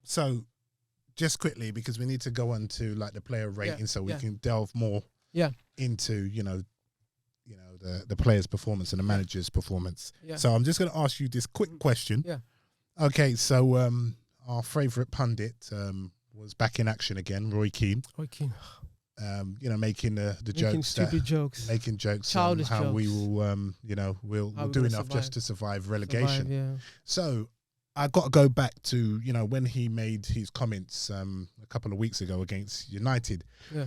So, just quickly, because we need to go on to like the player rating, so we can delve more into the player's performance and the manager's performance. Yeah. So I'm just going to ask you this quick question. Yeah. Okay, so our favourite pundit was back in action again, Roy Keane. Making the jokes, stupid jokes, making jokes, childish how jokes. we will, we'll do enough just to survive relegation. So I got to go back to when he made his comments a couple of weeks ago against United. Yeah.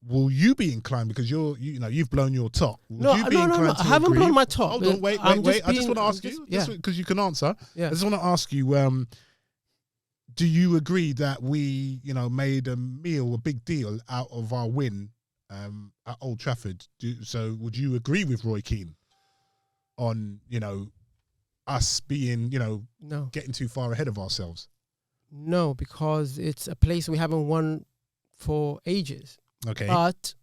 Will you be inclined, because you've blown your top? No, I haven't blown my top. Hold on, wait. I just want to ask you, because you can answer. Yeah. I just want to ask you. Do you agree that we, made a big deal out of our win at Old Trafford? So would you agree with Roy Keane on, us being, getting too far ahead of ourselves? No, because it's a place we haven't won for ages. Okay. But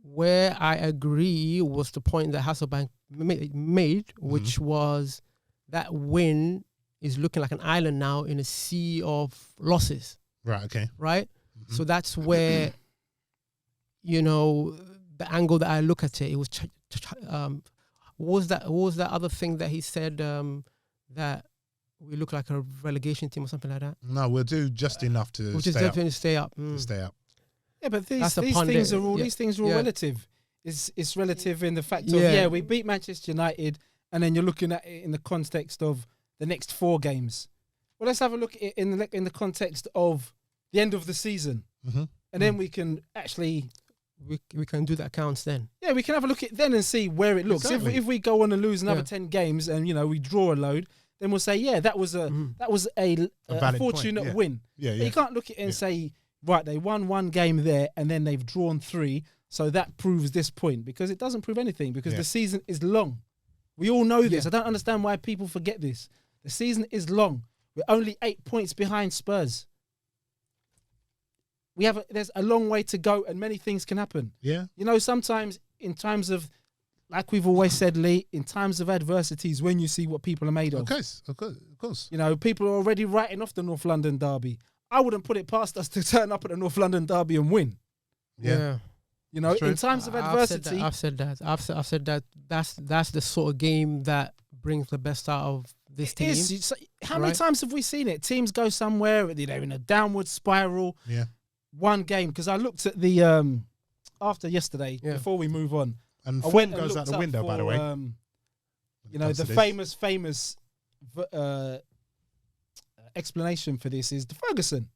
where I agree was the point that Hasselbank made, which was that win is looking like an island now in a sea of losses. Right, okay. Right? Mm-hmm. So that's where, the angle that I look at it was, what was that other thing that he said, that we look like a relegation team or something like that? No, we'll do just enough to which is definitely stay up. To stay up. Yeah, but these things are all relative. It's relative in the fact of, we beat Manchester United, and then you're looking at it in the context of the next 4 games. Well, let's have a look at it in the context of the end of the season, and then we can actually we can do the accounts then. Yeah, we can have a look at it then and see where it looks. Exactly. If we go on and lose another 10 games and we draw a load, then we'll say that was a fortunate win. Yeah, yeah. You can't look at it and say, right, they won 1 game there and then they've drawn 3, so that proves this point, because it doesn't prove anything, because the season is long. We all know this. I don't understand why people forget this. The season is long. We're only 8 points behind Spurs. There's a long way to go, and many things can happen. Yeah. Sometimes in times of, like we've always said, Lee, in times of adversities, when you see what people are made of. Of course. People are already writing off the North London derby. I wouldn't put it past us to turn up at the North London derby and win. Yeah. In times of adversity. I've said that. That's the sort of game that brings the best out of this team. How many times have we seen it? Teams go somewhere, they're in a downward spiral. Yeah. One game, because I looked at the after yesterday before we move on, and form goes out the window, by the way. The famous explanation for this is the Ferguson.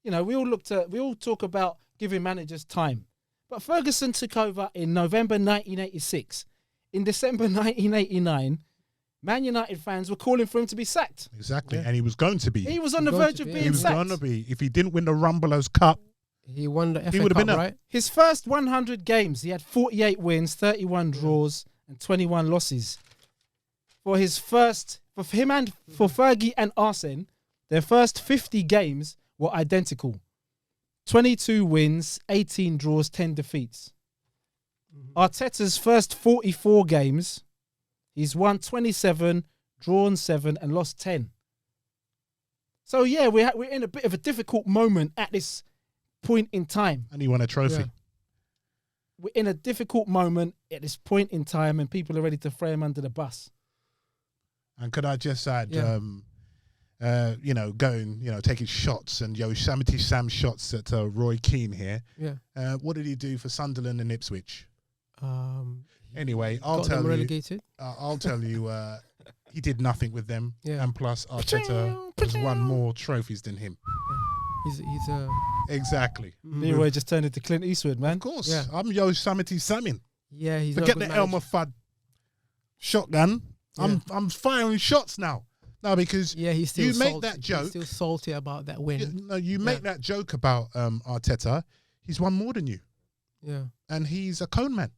We all talk about giving managers time, but Ferguson took over in November 1986. In December 1989, Man United fans were calling for him to be sacked. Exactly, and he was going to be. He was on the verge of being sacked. He was going to be. If he didn't win the Rumbelows Cup, he won the FA Cup, right? His first 100 games, he had 48 wins, 31 draws, and 21 losses. For Fergie and Arsene, their first 50 games were identical. 22 wins, 18 draws, 10 defeats. Arteta's first 44 games, he's won 27, drawn 7, and lost 10. So, we're in a bit of a difficult moment at this point in time. And he won a trophy. Yeah. We're in a difficult moment at this point in time, and people are ready to throw him under the bus. And could I just add, taking shots and Yosemite Sam shots at Roy Keane here. Yeah. What did he do for Sunderland and Ipswich? Anyway, I'll tell you. Relegated. I'll tell you. He did nothing with them, and plus Arteta has won more trophies than him. He's exactly. Leroy just turned into Clint Eastwood, man. Of course, I'm Yosemite Samin. Yeah, he's forget the Elmer Fudd shotgun. Yeah. I'm firing shots now. No, because he's still salty. Make that joke. He's still salty about that win. You make that joke about Arteta. He's won more than you. Yeah, and he's a cone man.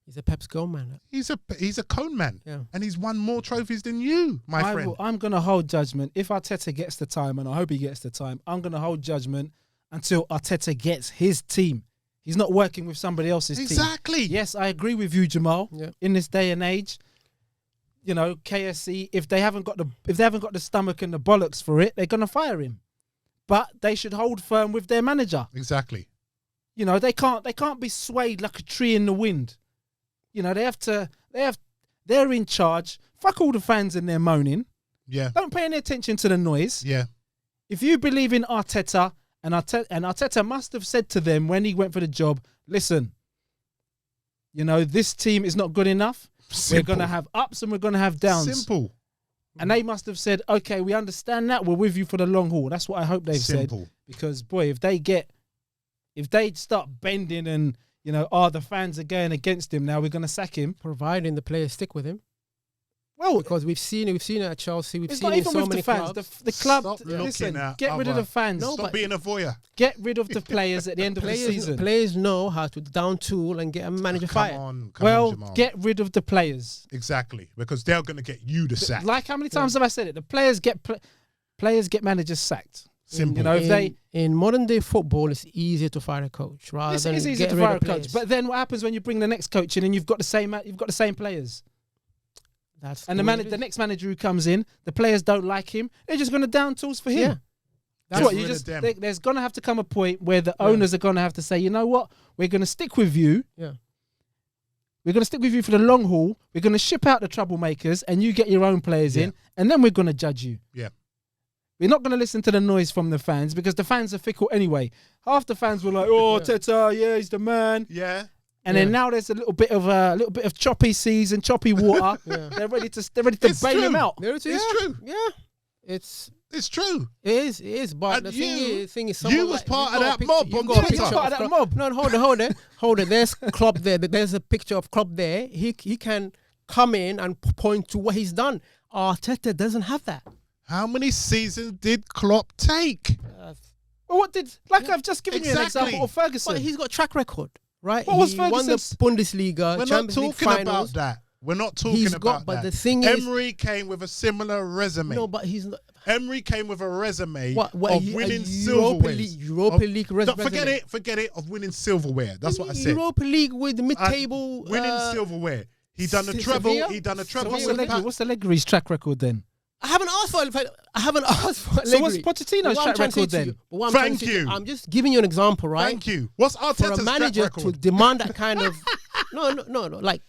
He's a Pep's goal man. He's a cone man. Yeah, and he's won more trophies than you, my friend. I'm gonna hold judgment if Arteta gets the time, and I hope he gets the time. I'm gonna hold judgment until Arteta gets his team. He's not working with somebody else's team. Exactly. Yes, I agree with you, Jamal. Yeah. In this day and age, KSC, if they haven't got the stomach and the bollocks for it, they're gonna fire him. But they should hold firm with their manager. Exactly. They can't be swayed like a tree in the wind. They're in charge. Fuck all the fans and their moaning. Yeah. Don't pay any attention to the noise. Yeah. If you believe in Arteta, and Arteta must have said to them when he went for the job, listen, this team is not good enough. Simple. We're going to have ups and we're going to have downs. Simple. And they must have said, okay, we understand that. We're with you for the long haul. That's what I hope they've said. Because, boy, if they start bending and, the fans are going against him now, we're going to sack him. Providing the players stick with him. Well, because we've seen it at Chelsea. We've seen it in so many fans. clubs. The club, listen, get rid of the fans. Stop being a voyeur. Get rid of the players at the end of the season. Players know how to down tool and get a manager fired. Come on, get rid of the players. Exactly, because they're going to get you the sack. Like how many times have I said it? The players get managers sacked. Simple. In modern day football, it's easier to fire a coach rather than it's easier to fire a coach. But then what happens when you bring the next coach in and you've got the same players? And the next manager who comes in, the players don't like him. They're just going to down tools for him. Yeah. That's what there's going to have to come a point where the owners are going to have to say, you know what, we're going to stick with you. Yeah. We're going to stick with you for the long haul. We're going to ship out the troublemakers and you get your own players in, and then we're going to judge you. Yeah. We're not going to listen to the noise from the fans because the fans are fickle anyway. Half the fans were like, "Oh, Teta, he's the man." Yeah. And then now there's a little bit of choppy seas and choppy water. They're ready to bail him out. It's true. Yeah, it's true. It is. But the thing is, you was part of that mob. You got a picture of that mob. No, hold it. There's Klopp there. There's a picture of Klopp there. He can come in and point to what he's done. Arteta doesn't have that. How many seasons did Klopp take? I've just given you an example of Ferguson. But he's got track record. Right, what was he won the Bundesliga. We're not talking about that. We're not talking about that. But the thing is, Emery came with a similar resume. No, but he's not. Emery came with a resume of winning silverware. Europa League resume. Forget it, of winning silverware. That's what I said. Europa League with the mid-table. Winning silverware. He done a treble. He done a treble. So what's Allegri's track record then? I haven't asked for Allegri. So what's Pochettino's track record then? Thank you. I'm just giving you an example, right? Thank you. What's Arteta's track record? For a manager to demand that kind of no. Like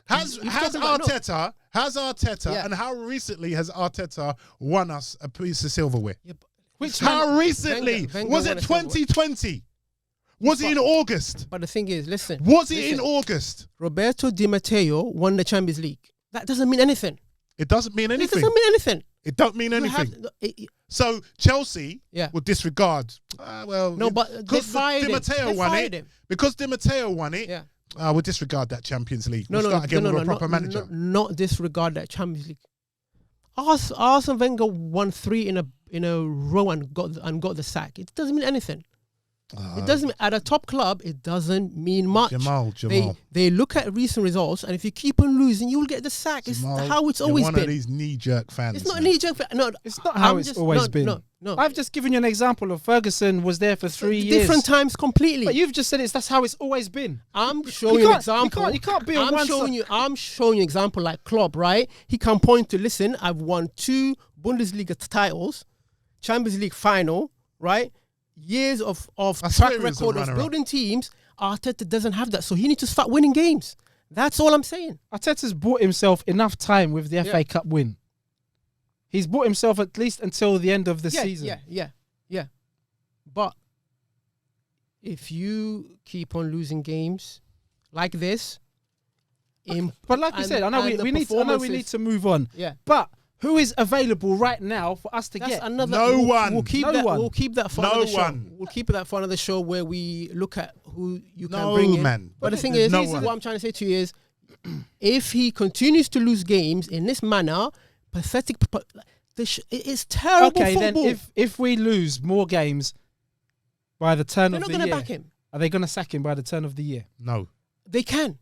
has Arteta and how recently has Arteta won us a piece of silverware? Yeah, how recently? Was it 2020? Was it in August? But the thing is, listen. Was it in August? Roberto Di Matteo won the Champions League. That doesn't mean anything. It doesn't mean anything. It doesn't mean anything. It don't mean anything. So Chelsea will disregard. But because Di Matteo won it. Because Di Matteo won it. We'll disregard that Champions League. We'll start again with a proper manager. Not disregard that Champions League. Arsene Wenger won 3 in a row and got the sack. It doesn't mean anything. It doesn't at a top club. It doesn't mean much. Jamal. They look at recent results, and if you keep on losing, you will get the sack. Jamal, it's how it's always been. One of these knee-jerk fans. It's not a knee-jerk fan. No, it's not how it's always been. No. I've just given you an example of Ferguson was there for 3 years. Different times completely. But you've just said that's how it's always been. I'm showing you an example. You can't be on one side. I'm showing you an example like Klopp, right? He can point to, listen, I've won 2 Bundesliga titles, Champions League final, right? Years of track record of building teams. Arteta doesn't have that, so he needs to start winning games. That's all I'm saying. Arteta's bought himself enough time with the FA Cup win. He's bought himself at least until the end of the season. Yeah. But if you keep on losing games like this, but like you said, I know we need to move on. Yeah, but. Who is available right now for us to get? No one. We'll keep that for another show. We'll keep that for another show where we look at who you can bring in. Man. But the thing is, what I'm trying to say to you is, if he continues to lose games in this manner, pathetic. It's terrible football. Then if we lose more games by the turn of the year, they're not going to back him. Are they going to sack him by the turn of the year? No. They can.